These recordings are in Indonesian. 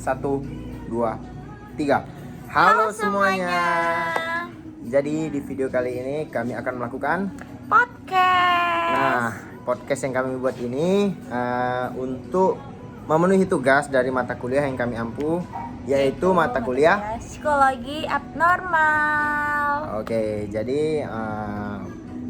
1, 2, 3. Halo semuanya. Jadi di video kali ini kami akan melakukan podcast. Nah, podcast yang kami buat ini untuk memenuhi tugas dari mata kuliah yang kami ampu, yaitu mata kuliah psikologi abnormal. Oke, jadi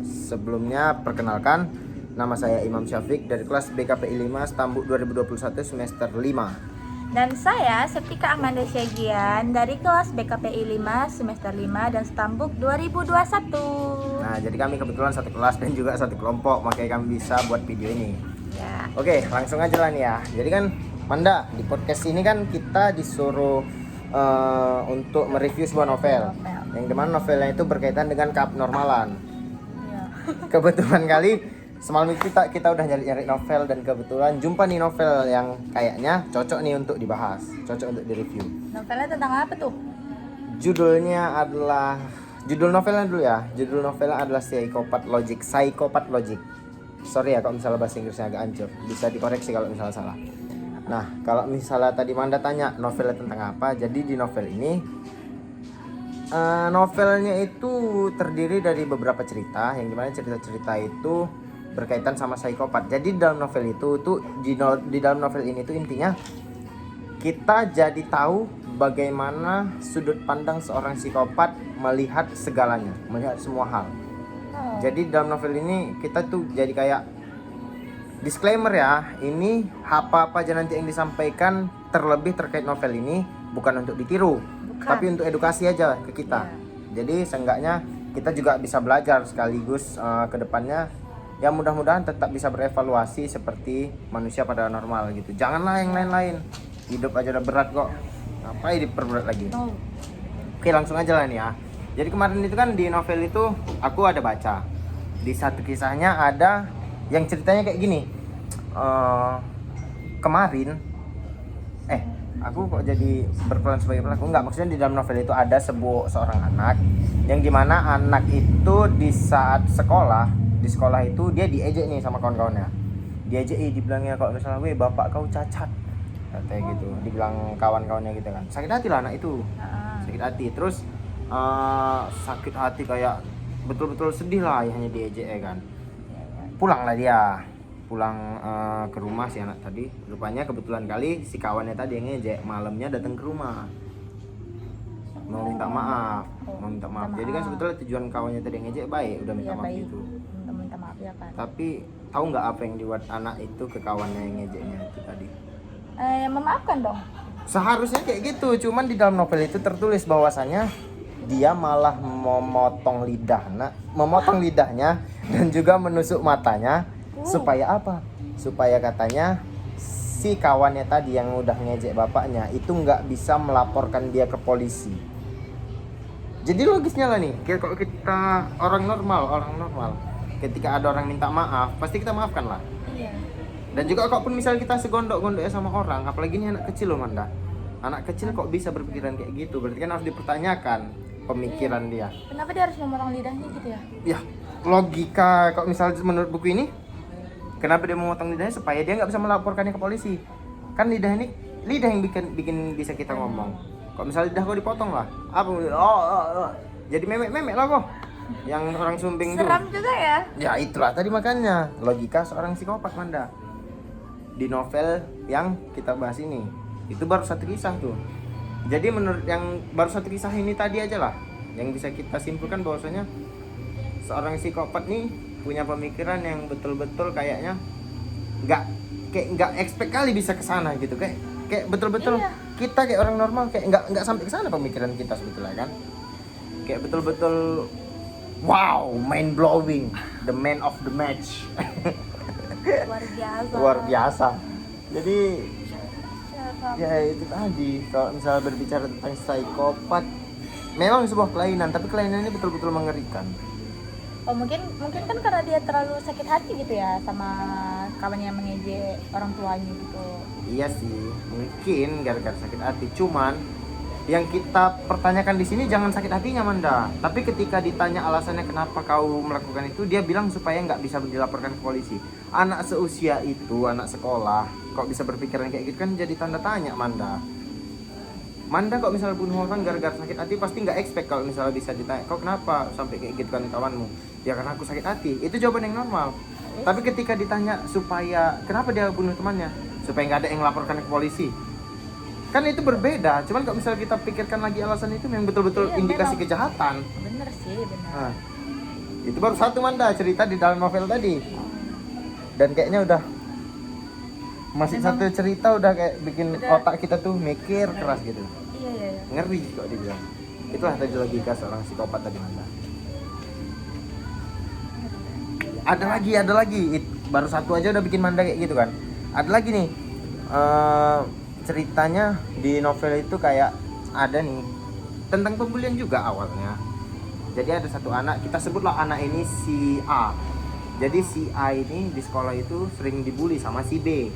sebelumnya perkenalkan, nama saya Imam Syafiq dari kelas BKPI 5 Stambuk 2021 semester 5. Dan saya Septika Amanda Syagian dari kelas BKPI 5 semester 5 dan Stambuk 2021. Nah, jadi kami kebetulan satu kelas dan juga satu kelompok, makanya kami bisa buat video ini. Ya. Oke, langsung aja lah nih ya. Jadi kan Manda, di podcast ini kan kita disuruh untuk mereview sebuah novel. Yang dimana novelnya itu berkaitan dengan keabnormalan. Ya. Kebetulan kali semalam itu kita udah nyari novel dan kebetulan jumpa nih novel yang kayaknya cocok nih untuk dibahas, cocok untuk direview. Novelnya tentang apa tuh? Judul novelnya dulu ya. Judul novelnya adalah Psychopath Logic. Sorry ya kalau misalnya bahasa Inggrisnya agak hancur, bisa dikoreksi kalau misalnya salah. Nah, kalau misalnya tadi Manda tanya novelnya tentang apa, jadi di novel ini novelnya itu terdiri dari beberapa cerita, yang dimana cerita-cerita itu berkaitan sama psikopat. Jadi dalam novel itu tuh di dalam novel ini tuh intinya kita jadi tahu bagaimana sudut pandang seorang psikopat melihat segalanya, melihat semua hal. Jadi dalam novel ini kita tuh jadi kayak disclaimer ya, ini apa-apa aja nanti yang disampaikan terlebih terkait novel ini bukan untuk ditiru, tapi untuk edukasi aja ke kita. Jadi seenggaknya kita juga bisa belajar sekaligus ke depannya. Ya mudah-mudahan tetap bisa berevaluasi seperti manusia pada normal gitu. Janganlah yang lain-lain. Hidup aja udah berat kok. Ngapain diperberat lagi? Oke, langsung aja lah nih ya. Jadi kemarin itu kan di novel itu aku ada baca. Di satu kisahnya ada yang ceritanya kayak gini. Kemarin aku kok jadi berperan sebagai pelaku? Enggak, maksudnya di dalam novel itu ada seorang anak yang dimana anak itu di saat di sekolah itu dia diejek nih sama kawan-kawannya. Diejek, dibilangnya kalau misalnya, "Weh, bapak kau cacat." Katanya gitu. Dibilang kawan-kawannya gitu kan. Sakit hati lah anak itu. Sakit hati. Terus sakit hati kayak betul-betul sedih lah ayahnya diejek ya kan. Pulanglah dia. Pulang ke rumah si anak tadi. Rupanya kebetulan kali si kawannya tadi yang ngejek malamnya datang ke rumah. Mau minta maaf. Jadi kan sebetulnya tujuan kawannya tadi yang ngejek baik, udah minta maaf gitu. Minta maaf ya kan. Tapi tahu nggak apa yang dibuat anak itu ke kawannya yang ngejeknya itu tadi? Memaafkan dong. Seharusnya kayak gitu, cuman di dalam novel itu tertulis bahwasanya dia malah memotong lidahnya dan juga menusuk matanya. Supaya apa? Supaya katanya si kawannya tadi yang udah ngejek bapaknya itu nggak bisa melaporkan dia ke polisi. Jadi logisnya lah nih, kalau kita orang normal, ketika ada orang minta maaf, pasti kita maafkan lah. Iya. Dan juga kalaupun misalnya kita segondok-gondoknya sama orang, apalagi ini anak kecil loh Manda. Anak kecil kok bisa berpikiran kayak gitu? Berarti kan harus dipertanyakan pemikiran dia. Kenapa dia harus memotong lidahnya gitu ya? Ya, logika kalau misalnya menurut buku ini, kenapa dia memotong lidahnya? Supaya dia nggak bisa melaporkannya ke polisi. Kan lidah yang bikin bisa kita ngomong. Kalau misalnya lidah kau dipotong lah, apa? Jadi memek lah kok. Yang orang sumbing itu. Seram juga ya? Ya itulah tadi makanya logika seorang psikopat Manda. Di novel yang kita bahas ini, itu baru satu kisah tuh. Jadi menurut yang baru satu kisah ini tadi aja lah, yang bisa kita simpulkan bahwasanya seorang psikopat nih punya pemikiran yang betul-betul kayaknya nggak expect kali bisa kesana gitu, kayak betul-betul kita kayak orang normal kayak nggak sampai kesana pemikiran kita sebetulnya kan, kayak betul-betul wow, mind blowing, the man of the match. Luar biasa. Jadi ya itu tadi, kalau misalnya berbicara tentang psikopat, memang sebuah kelainan, tapi kelainan ini betul-betul mengerikan. Oh mungkin kan karena dia terlalu sakit hati gitu ya sama kawannya yang mengejek orang tuanya gitu. Iya sih, mungkin gara-gara sakit hati. Cuman yang kita pertanyakan di sini jangan sakit hatinya Manda, tapi ketika ditanya alasannya kenapa kau melakukan itu, dia bilang supaya nggak bisa dilaporkan ke polisi. Anak seusia itu, anak sekolah, kok bisa berpikiran kayak gitu kan jadi tanda tanya Manda. Manda kok misalnya bunuh orang gara-gara sakit hati pasti nggak expect kalau misalnya bisa ditanya kok kenapa sampai kayak gitu kan kawanmu, ya karena aku sakit hati, itu jawaban yang normal. Tapi ketika ditanya supaya kenapa dia bunuh temannya, supaya nggak ada yang laporkan ke polisi, kan itu berbeda. Cuman kalau misalnya kita pikirkan lagi alasan itu memang betul-betul Iya, indikasi memang. kejahatan. Bener sih, bener. Nah, itu baru satu Manda cerita di dalam novel tadi, dan kayaknya udah masih Memang. satu cerita udah kayak bikin Udah. otak kita tuh mikir keras gitu, Iya, iya, iya. ngeri kok dibilang. Itulah tadi logika seorang psikopat tadi Manda. Ada lagi. Baru satu aja udah bikin Manda kayak gitu kan. Ada lagi nih ceritanya di novel itu kayak ada nih tentang pembulian juga awalnya. Jadi ada satu anak, kita sebutlah anak ini si A. Jadi si A ini di sekolah itu sering dibully sama si B.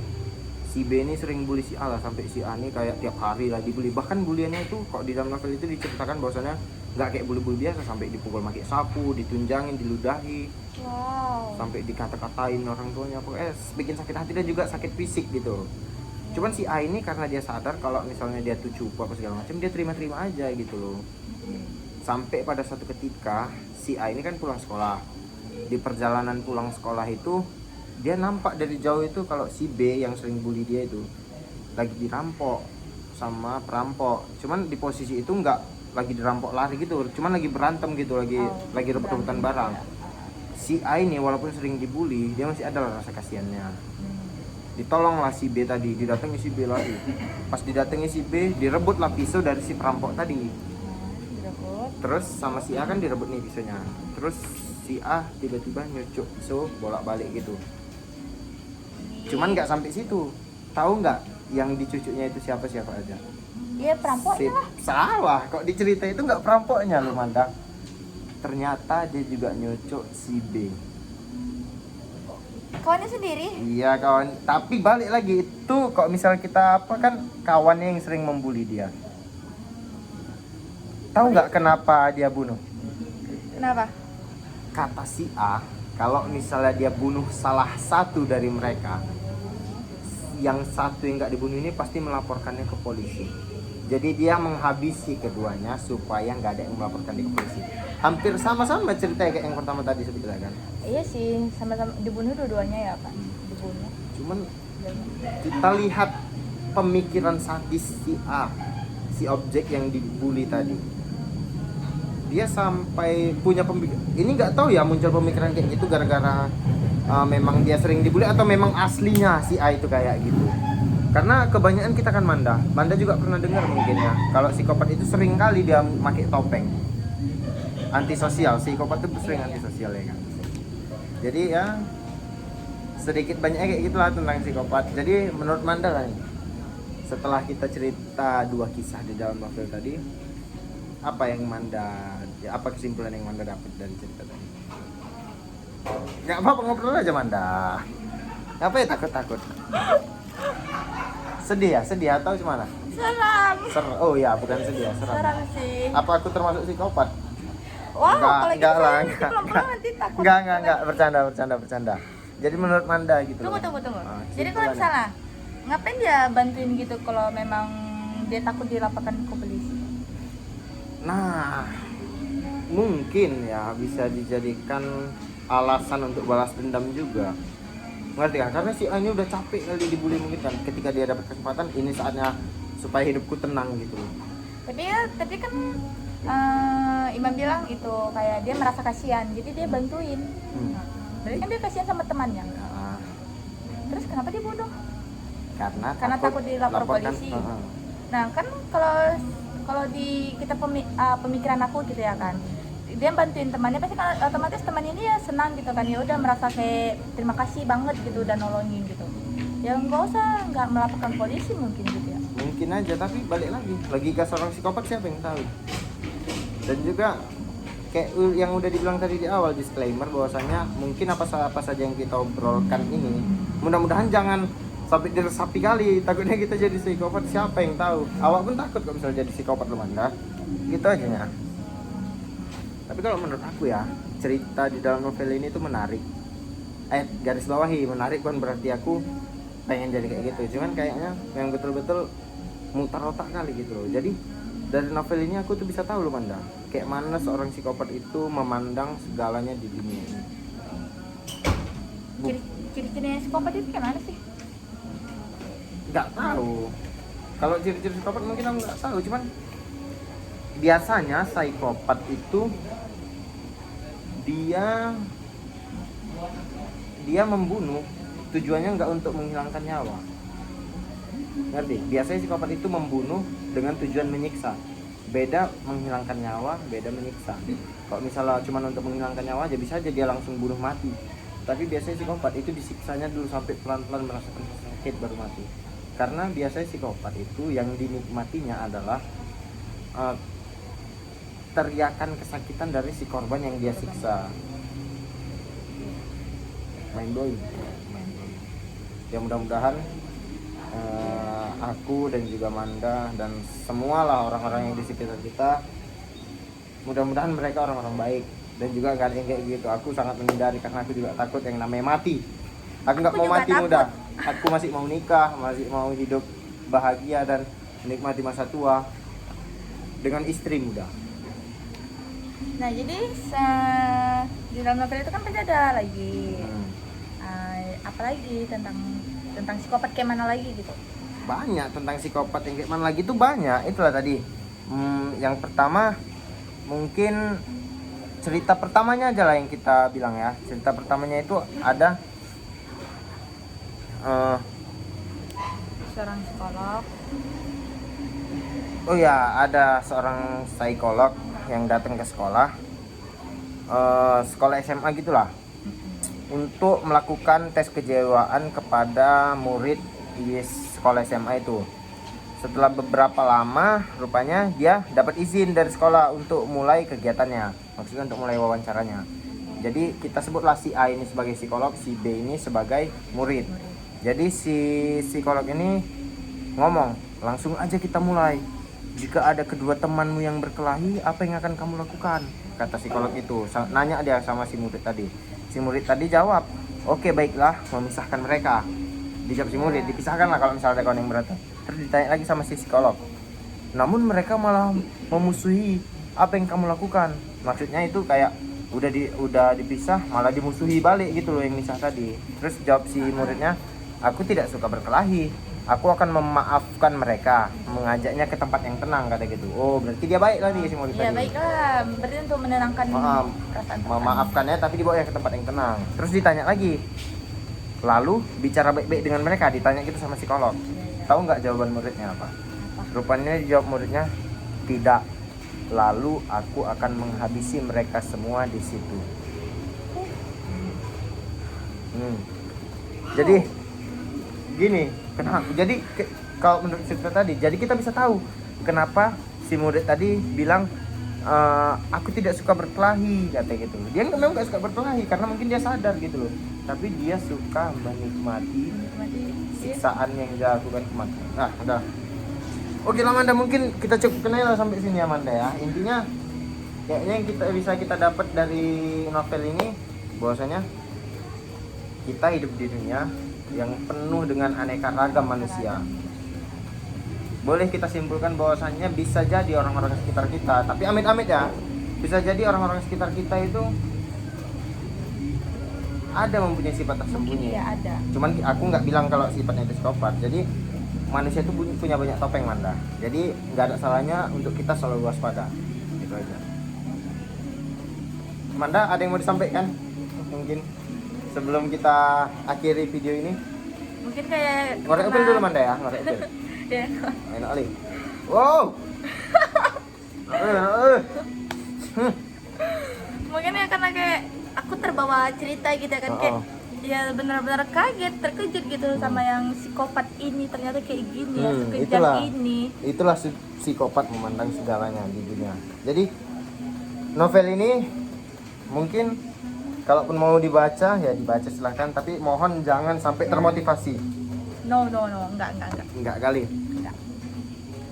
Si B ini sering bully si A lah, sampai si A ini kayak tiap hari lah dibully. Bahkan buliannya itu kok di dalam novel itu diceritakan bahwasannya nggak kayak bully-bully biasa, sampai dipukul pakai sapu, ditunjangin, diludahi, Wow. sampai dikata-katain orang tuanya, pokoknya bikin sakit hati dan juga sakit fisik gitu. Cuman si A ini karena dia sadar kalau misalnya dia tuh cupu apa segala macam, dia terima-terima aja gitu loh. Sampai pada suatu ketika si A ini kan pulang sekolah. Di perjalanan pulang sekolah itu dia nampak dari jauh itu kalau si B yang sering bully dia itu lagi dirampok sama perampok. Cuman di posisi itu nggak lagi dirampok lari gitu, cuman lagi berantem gitu, lagi rebut-rebutan barang. Si A ini walaupun sering dibully, dia masih ada lah rasa kasihannya. Ditolonglah si B tadi, didatangi si B lagi. Pas didatangi si B, direbutlah pisau dari si perampok tadi. Direbut. Terus sama si A kan direbut nih pisaunya. Terus si A tiba-tiba nyucuk pisau bolak-balik gitu. Cuman nggak sampai situ. Tahu nggak yang dicucuknya itu siapa aja? Iya, perampoknya lah. Salah, kok dicerita itu nggak perampoknya lu Manda. Ternyata dia juga nyucuk si B. Kawannya sendiri. Iya kawan, tapi balik lagi itu kok misal kita apa kan kawannya yang sering membuli dia. Tahu nggak kenapa dia bunuh? Kenapa? Kata si A, kalau misalnya dia bunuh salah satu dari mereka, yang satu yang nggak dibunuh ini pasti melaporkannya ke polisi. Jadi dia menghabisi keduanya supaya nggak ada yang melaporkan dia ke polisi. Hampir sama-sama ceritanya kayak yang pertama tadi sebetulnya kan. Iya sih, sama-sama dibunuh dua-duanya ya kan. Dibunuh. Cuman kita lihat pemikiran sadis si A, si objek yang dibully tadi. Dia sampai punya pemikiran, ini nggak tahu ya muncul pemikiran kayak gitu gara-gara memang dia sering dibully atau memang aslinya si A itu kayak gitu. Karena kebanyakan kita kan Manda juga pernah dengar mungkin ya, kalau psikopat itu sering kali dia pakai topeng. Antisosial, psikopat itu sering antisosial ya kan. Jadi ya sedikit banyaknya kayak gitulah tentang psikopat. Jadi menurut Manda kan, setelah kita cerita dua kisah di dalam novel tadi, apa yang Manda, ya apa kesimpulan yang Manda dapat dari cerita tadi? Gak apa-apa, ngobrol aja Manda. Apa ya takut-takut? Sedih atau gimana? Seram. Oh ya, bukan sedih ya, seram. Seram sih. Apa aku termasuk psikopat? Wow, kalau Enggak gitu lah, saya pulang-pulang nanti takut. enggak, bercanda. Jadi menurut Manda gitu loh. Tunggu. Ah, Jadi kalau kesimpulannya. misalnya ngapain dia bantuin gitu kalau memang dia takut dilaporkan ke polisi? Nah, mungkin ya bisa dijadikan alasan untuk balas dendam juga. Ngerti kan? Karena si A ini udah capek kali dibully mungkin kan. Ketika dia dapat kesempatan, ini saatnya supaya hidupku tenang gitu loh. Tapi kan Imam bilang itu kayak dia merasa kasihan, jadi dia bantuin. Berarti kan dia kasihan sama temannya. Nah, Terus kenapa dia bunuh? karena takut dilapor laporkan, polisi. Nah kan kalau di kita pemikiran aku gitu ya kan, dia bantuin temannya pasti kan otomatis temannya ini ya senang gitu kan, ya udah merasa kayak terima kasih banget gitu dan nolongin gitu. Ya nggak melaporkan polisi mungkin gitu ya. Mungkin aja, tapi balik lagi logika seorang psikopat siapa yang tahu. Dan juga kayak yang udah dibilang tadi di awal, disclaimer bahwasanya mungkin apa saja yang kita obrolkan ini mudah-mudahan jangan sampai diresapi kali, takutnya kita jadi psikopat, siapa yang tahu. Awak pun takut kalau misalnya jadi psikopat lu Manda, gitu aja ya. Tapi kalau menurut aku ya, cerita di dalam novel ini tuh menarik. Garis bawahi menarik, bukan berarti aku pengen jadi kayak gitu. Cuman kayaknya yang betul-betul mutar otak kali gitu loh. Jadi dari novel ini aku tuh bisa tahu loh Manda, kayak mana seorang psikopat itu memandang segalanya di dunia ini. Ciri-cirinya psikopat itu kayak mana sih? Nggak tahu. Kalau ciri-ciri psikopat mungkin aku nggak tahu, cuman biasanya psikopat itu dia membunuh tujuannya nggak untuk menghilangkan nyawa. Ngerti? Biasanya psikopat itu membunuh dengan tujuan menyiksa. Beda menghilangkan nyawa, beda menyiksa. Kalau misalnya cuma untuk menghilangkan nyawa aja bisa aja dia langsung bunuh mati. Tapi biasanya psikopat itu disiksanya dulu sampai pelan-pelan merasakan sakit baru mati. Karena biasanya psikopat itu yang dinikmatinya adalah teriakan kesakitan dari si korban yang dia siksa. Mind blowing. Ya mudah-mudahan aku dan juga Manda dan semualah orang-orang yang di sekitar kita, mudah-mudahan mereka orang-orang baik dan juga gak ada yang kayak gitu. Aku sangat menghindari karena aku juga takut yang namanya mati. Aku nggak mau mati takut. muda. Aku masih mau nikah, masih mau hidup bahagia dan menikmati masa tua dengan istri muda. Nah jadi di dalam novel itu kan pasti ada lagi apa lagi tentang psikopat kayak mana lagi gitu. Banyak tentang psikopat yang kayak mana lagi tuh banyak. Itulah tadi yang pertama mungkin cerita pertamanya aja lah yang kita bilang ya. Cerita pertamanya itu ada Seorang psikolog. oh ya, ada seorang psikolog yang datang ke sekolah SMA gitulah, untuk melakukan tes kejiwaan kepada murid di sekolah SMA itu. Setelah beberapa lama, rupanya dia dapat izin dari sekolah untuk mulai kegiatannya, maksudnya untuk mulai wawancaranya. Jadi kita sebutlah si A ini sebagai psikolog, si B ini sebagai murid. Jadi si psikolog ini ngomong, langsung aja kita mulai. Jika ada kedua temanmu yang berkelahi, apa yang akan kamu lakukan? Kata psikolog itu. Nanya dia sama si murid tadi. Si murid tadi jawab, oke baiklah, memisahkan mereka. Dijawab si murid, dipisahkan lah kalau misalnya ada kawan yang berantem. Terus ditanya lagi sama si psikolog, namun mereka malah memusuhi, apa yang kamu lakukan? Maksudnya itu kayak udah dipisah malah dimusuhi balik gitu loh yang misah tadi. Terus jawab si muridnya, aku tidak suka berkelahi, aku akan memaafkan mereka, mengajaknya ke tempat yang tenang, kata gitu. Oh berarti dia baik lah nih si murid Ya tadi. baiklah, berarti untuk menenangkan perasaan. Memaafkannya tapi dibawa ke tempat yang tenang. Terus ditanya lagi, lalu bicara baik-baik dengan mereka, ditanya gitu sama psikolog. Tahu nggak jawaban muridnya apa? Rupanya dijawab muridnya, tidak. Lalu aku akan menghabisi mereka semua di situ. Jadi gini, kenapa? Jadi kalau menurut cerita tadi, jadi kita bisa tahu kenapa si murid tadi bilang aku tidak suka berkelahi, kata gitu. Dia memang nggak suka berkelahi karena mungkin dia sadar gitu loh. Tapi dia suka menikmati siksaan yang dia lakukan kemarin. Nah, udah. Oke lah Amanda, mungkin kita cukupkan aja sampai sini Amanda ya. Intinya kayaknya yang kita dapat dari novel ini bahwasanya kita hidup di dunia yang penuh dengan aneka ragam manusia. Boleh kita simpulkan bahwasannya bisa jadi orang-orang sekitar kita, tapi amit-amit ya, bisa jadi orang-orang sekitar kita itu ada mempunyai sifat tersembunyi. Ya ada. Cuman aku nggak bilang kalau sifatnya itu psikopat. Jadi manusia itu punya banyak topeng Manda. Jadi nggak ada salahnya untuk kita selalu waspada. Gitu aja. Manda, ada yang mau disampaikan? Mungkin sebelum kita akhiri video ini. Mungkin kayak Ngorek upil dulu Manda ya, ngorek upil. Ya. Enak kali. Wow. Mungkin ya karena kayak aku terbawa cerita gitu kan, kayak ya benar-benar kaget, terkejut gitu sama yang psikopat ini, ternyata kayak gini ya, sekejam ini. Itulah psikopat memandang segalanya di dunia. Jadi novel ini mungkin kalaupun mau dibaca ya dibaca silahkan, tapi mohon jangan sampai termotivasi. No, enggak. Enggak kali. Enggak.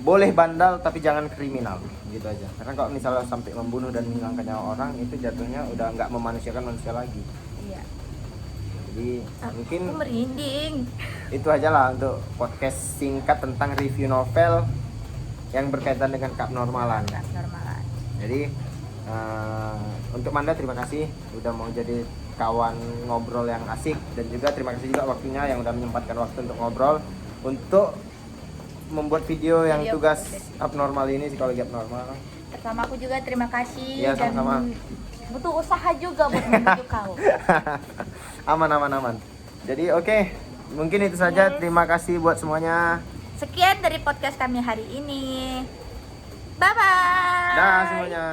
Boleh bandal tapi jangan kriminal, gitu aja. Karena kalau misalnya sampai membunuh dan menghilangkan nyawa orang, itu jatuhnya udah nggak memanusiakan manusia lagi. Iya. Jadi mungkin Aku merinding. itu aja lah untuk podcast singkat tentang review novel yang berkaitan dengan keabnormalan. Normalan. Jadi untuk Manda terima kasih udah mau jadi kawan ngobrol yang asik, dan juga terima kasih juga waktunya yang udah menyempatkan waktu untuk ngobrol untuk membuat video yang Video tugas podcast. abnormal ini, psikologi abnormal. Sama aku juga terima kasih. Iya, sama-sama. Dan butuh usaha juga buat menuju kau. Aman. Jadi oke, mungkin itu saja. Yes. Terima kasih buat semuanya. Sekian dari podcast kami hari ini. Bye bye. Dah semuanya.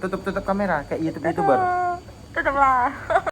Tutup kamera kayak YouTuber. Tutuplah.